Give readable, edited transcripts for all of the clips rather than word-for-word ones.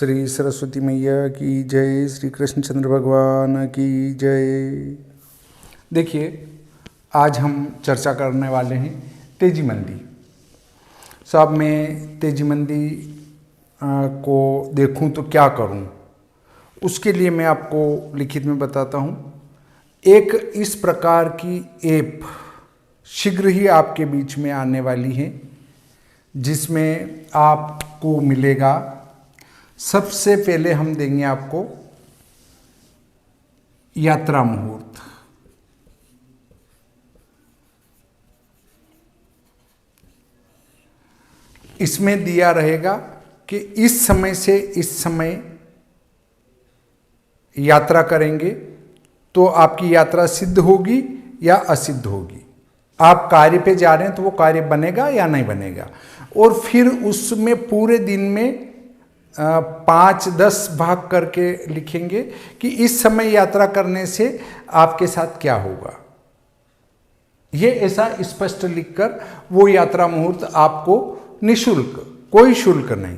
श्री सरस्वती मैया की जय, श्री कृष्णचंद्र भगवान की जय। देखिए, आज हम चर्चा करने वाले हैं तेजी मंदी। साहब, मैं तेजी मंदी को देखूं तो क्या करूं, उसके लिए मैं आपको लिखित में बताता हूं। एक इस प्रकार की ऐप शीघ्र ही आपके बीच में आने वाली है, जिसमें आपको मिलेगा, सबसे पहले हम देंगे आपको यात्रा मुहूर्त। इसमें दिया रहेगा कि इस समय से इस समय यात्रा करेंगे तो आपकी यात्रा सिद्ध होगी या असिद्ध होगी। आप कार्य पे जा रहे हैं तो वो कार्य बनेगा या नहीं बनेगा। और फिर उसमें पूरे दिन में 5-10 भाग करके लिखेंगे कि इस समय यात्रा करने से आपके साथ क्या होगा। ये ऐसा स्पष्ट लिखकर वो यात्रा मुहूर्त आपको निशुल्क, कोई शुल्क नहीं।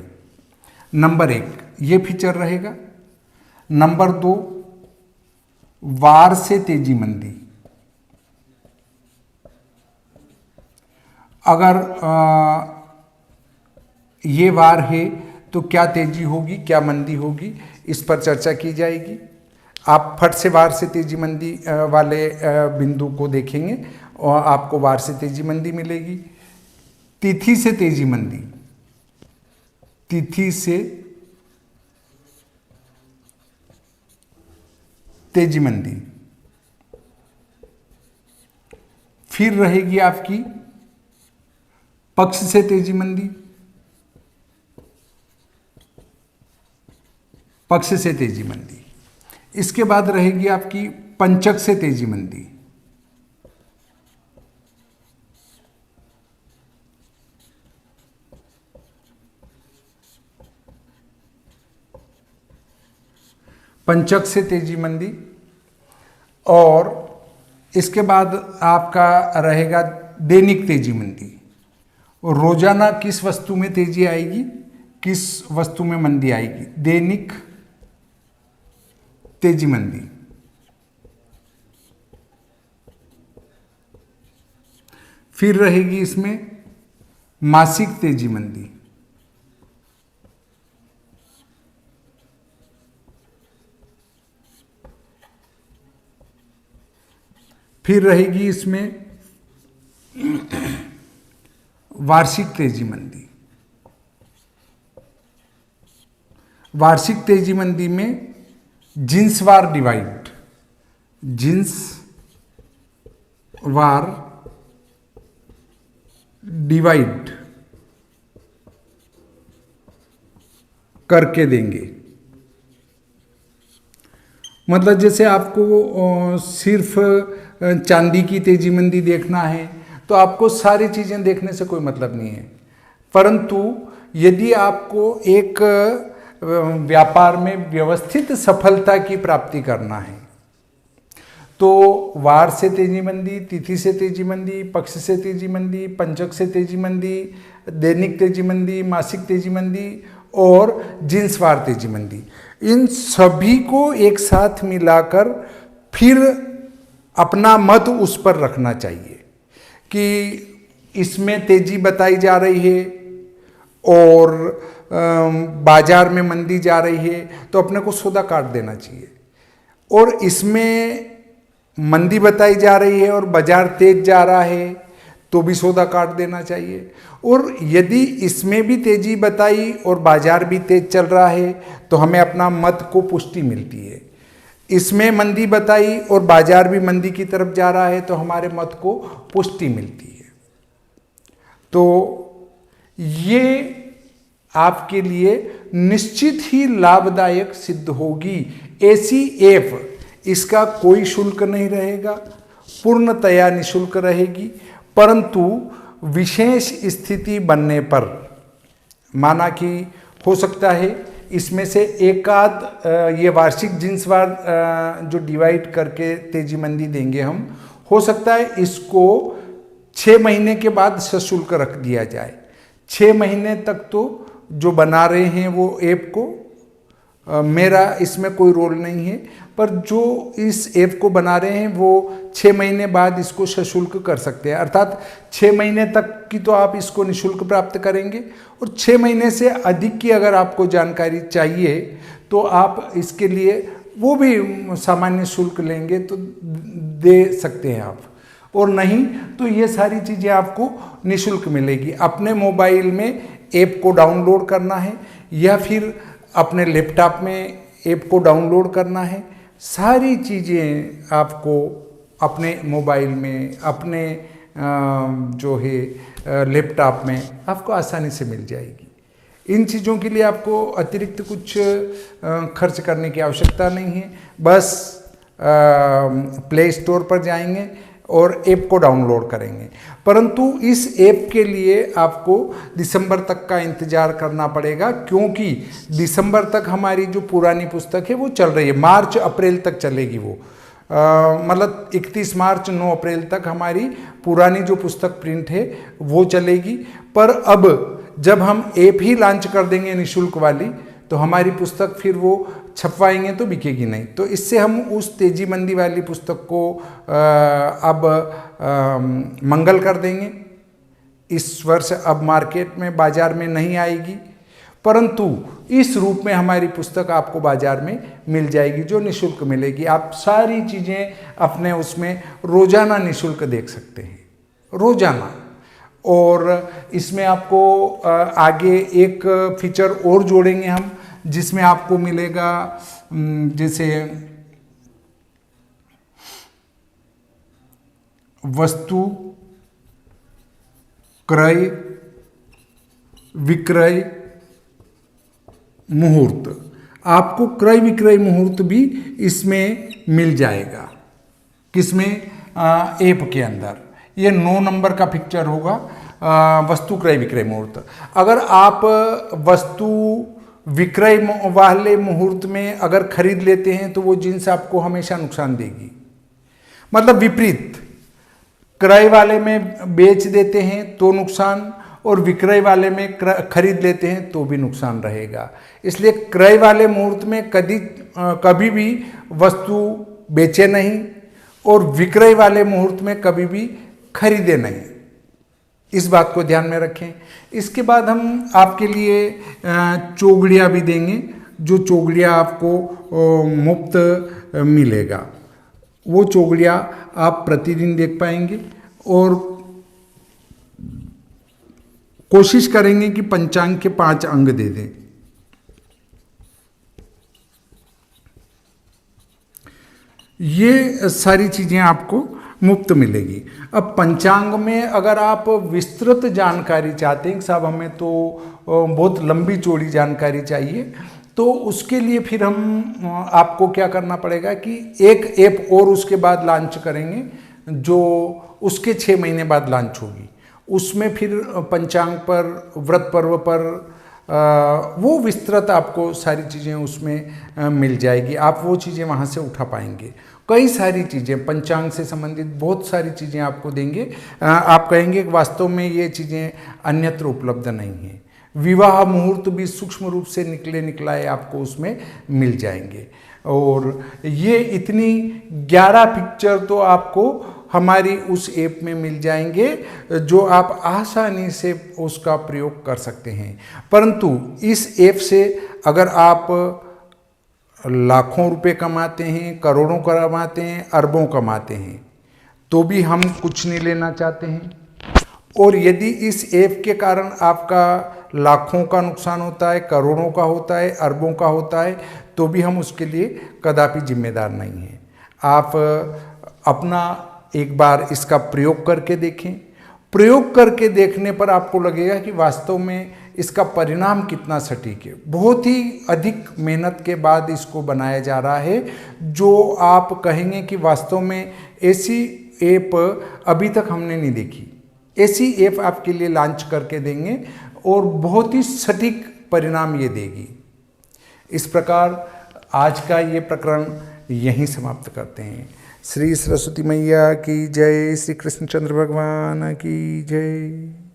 नंबर 1 ये फीचर रहेगा। नंबर 2, वार से तेजी मंदी। अगर ये वार है तो क्या तेजी होगी, क्या मंदी होगी, इस पर चर्चा की जाएगी। आप फट से वार से तेजी मंदी वाले बिंदु को देखेंगे और आपको वार से तेजी मंदी मिलेगी। तिथि से तेजी मंदी, तिथि से तेजी मंदी। फिर रहेगी आपकी पक्ष से तेजी मंदी, पक्ष से तेजी मंदी। इसके बाद रहेगी आपकी पंचक से तेजी मंदी। पंचक से तेजी मंदी। और इसके बाद आपका रहेगा दैनिक तेजी मंदी। रोजाना किस वस्तु में तेजी आएगी, किस वस्तु में मंदी आएगी, दैनिक तेजी मंदी। फिर रहेगी इसमें मासिक तेजी मंदी। फिर रहेगी इसमें वार्षिक तेजी मंदी। वार्षिक तेजी मंदी में जिन्सवार डिवाइड, जिन्सवार डिवाइड करके देंगे। मतलब जैसे आपको सिर्फ चांदी की तेजी मंदी देखना है तो आपको सारी चीज़ें देखने से कोई मतलब नहीं है। परंतु यदि आपको एक व्यापार में व्यवस्थित सफलता की प्राप्ति करना है तो वार से तेजी मंदी, तिथि से तेजी मंदी, पक्ष से तेजी मंदी, पंचक से तेजी मंदी, दैनिक तेजी मंदी, मासिक तेजी मंदी और जिन्सवार तेजी मंदी, इन सभी को एक साथ मिलाकर फिर अपना मत उस पर रखना चाहिए कि इसमें तेजी बताई जा रही है और बाजार में मंदी जा रही है तो अपने को सौदा काट देना चाहिए। और इसमें मंदी बताई जा रही है और बाजार तेज जा रहा है तो भी सौदा काट देना चाहिए। और यदि इसमें भी तेजी बताई और बाजार भी तेज चल रहा है तो हमें अपना मत को पुष्टि मिलती है। इसमें मंदी बताई और बाजार भी मंदी की तरफ जा रहा है तो हमारे मत को पुष्टि मिलती है। तो ये आपके लिए निश्चित ही लाभदायक सिद्ध होगी। ऐसी ऐप, इसका कोई शुल्क नहीं रहेगा, पूर्णतया निःशुल्क रहेगी। परंतु विशेष स्थिति बनने पर, माना कि हो सकता है इसमें से एकाध ये वार्षिक जिन्सवार जो डिवाइड करके तेजी मंदी देंगे हम, हो सकता है इसको 6 महीने के बाद सशुल्क रख दिया जाए। 6 महीने तक तो जो बना रहे हैं वो ऐप को मेरा इसमें कोई रोल नहीं है, पर जो इस ऐप को बना रहे हैं वो 6 महीने बाद इसको सशुल्क कर सकते हैं। अर्थात 6 महीने तक की तो आप इसको निःशुल्क प्राप्त करेंगे, और 6 महीने से अधिक की अगर आपको जानकारी चाहिए तो आप इसके लिए वो भी सामान्य शुल्क लेंगे तो दे सकते हैं आप, और नहीं तो ये सारी चीज़ें आपको निःशुल्क मिलेगी। अपने मोबाइल में ऐप को डाउनलोड करना है या फिर अपने लैपटॉप में ऐप को डाउनलोड करना है, सारी चीज़ें आपको अपने मोबाइल में, अपने जो है लैपटॉप में आपको आसानी से मिल जाएगी। इन चीज़ों के लिए आपको अतिरिक्त कुछ खर्च करने की आवश्यकता नहीं है। बस प्ले स्टोर पर जाएंगे और ऐप को डाउनलोड करेंगे। परंतु इस ऐप के लिए आपको दिसंबर तक का इंतज़ार करना पड़ेगा, क्योंकि दिसंबर तक हमारी जो पुरानी पुस्तक है वो चल रही है। मार्च अप्रैल तक चलेगी वो, मतलब 31 मार्च 9 अप्रैल तक हमारी पुरानी जो पुस्तक प्रिंट है वो चलेगी। पर अब जब हम ऐप ही लॉन्च कर देंगे निःशुल्क वाली, तो हमारी पुस्तक फिर वो छपवाएंगे तो बिकेगी नहीं। तो इससे हम उस तेजी मंदी वाली पुस्तक को अब मंगल कर देंगे। इस वर्ष अब मार्केट में, बाजार में नहीं आएगी, परंतु इस रूप में हमारी पुस्तक आपको बाजार में मिल जाएगी, जो निःशुल्क मिलेगी। आप सारी चीज़ें अपने उसमें रोजाना निःशुल्क देख सकते हैं, रोजाना। और इसमें आपको आगे एक फीचर और जोड़ेंगे हम, जिसमें आपको मिलेगा जैसे वस्तु क्रय विक्रय मुहूर्त। आपको क्रय विक्रय मुहूर्त भी इसमें मिल जाएगा। किसमें? ऐप के अंदर। ये 9 नंबर का पिक्चर होगा, वस्तु क्रय विक्रय मुहूर्त। अगर आप वस्तु विक्रय वाले मुहूर्त में अगर खरीद लेते हैं तो वो जिन्स आपको हमेशा नुकसान देगी। मतलब विपरीत, क्रय वाले में बेच देते हैं तो नुकसान, और विक्रय वाले में खरीद लेते हैं तो भी नुकसान रहेगा। इसलिए क्रय वाले मुहूर्त में कभी भी वस्तु बेचे नहीं, और विक्रय वाले मुहूर्त में कभी भी खरीदे नहीं। इस बात को ध्यान में रखें। इसके बाद हम आपके लिए चौगड़िया भी देंगे, जो चौगड़िया आपको मुफ्त मिलेगा। वो चौगड़िया आप प्रतिदिन देख पाएंगे, और कोशिश करेंगे कि पंचांग के 5 अंग दे दें। ये सारी चीज़ें आपको मुफ्त मिलेगी। अब पंचांग में अगर आप विस्तृत जानकारी चाहते हैं, साहब हमें तो बहुत लंबी चौड़ी जानकारी चाहिए, तो उसके लिए फिर हम आपको क्या करना पड़ेगा कि एक ऐप और उसके बाद लॉन्च करेंगे, जो उसके 6 महीने बाद लॉन्च होगी। उसमें फिर पंचांग पर, व्रत पर्व पर वो विस्तृत आपको सारी चीज़ें उसमें मिल जाएगी। आप वो चीज़ें वहाँ से उठा पाएंगे। कई सारी चीज़ें पंचांग से संबंधित बहुत सारी चीज़ें आपको देंगे। आप कहेंगे कि वास्तव में ये चीज़ें अन्यत्र उपलब्ध नहीं हैं। विवाह मुहूर्त भी सूक्ष्म रूप से निकलाए आपको उसमें मिल जाएंगे। और ये इतनी 11 पिक्चर तो आपको हमारी उस ऐप में मिल जाएंगे, जो आप आसानी से उसका प्रयोग कर सकते हैं। परंतु इस ऐप से अगर आप लाखों रुपए कमाते हैं, करोड़ों कमाते हैं, अरबों कमाते हैं, तो भी हम कुछ नहीं लेना चाहते हैं। और यदि इस ऐप के कारण आपका लाखों का नुकसान होता है, करोड़ों का होता है, अरबों का होता है, तो भी हम उसके लिए कदापि जिम्मेदार नहीं हैं। आप अपना एक बार इसका प्रयोग करके देखें। प्रयोग करके देखने पर आपको लगेगा कि वास्तव में इसका परिणाम कितना सटीक है। बहुत ही अधिक मेहनत के बाद इसको बनाया जा रहा है, जो आप कहेंगे कि वास्तव में ऐसी ऐप अभी तक हमने नहीं देखी। ऐसी ऐप आपके लिए लॉन्च करके देंगे और बहुत ही सटीक परिणाम ये देगी। इस प्रकार आज का ये प्रकरण यहीं समाप्त करते हैं। श्री सरस्वती मैया की जय, श्री कृष्णचंद्र भगवान की जय।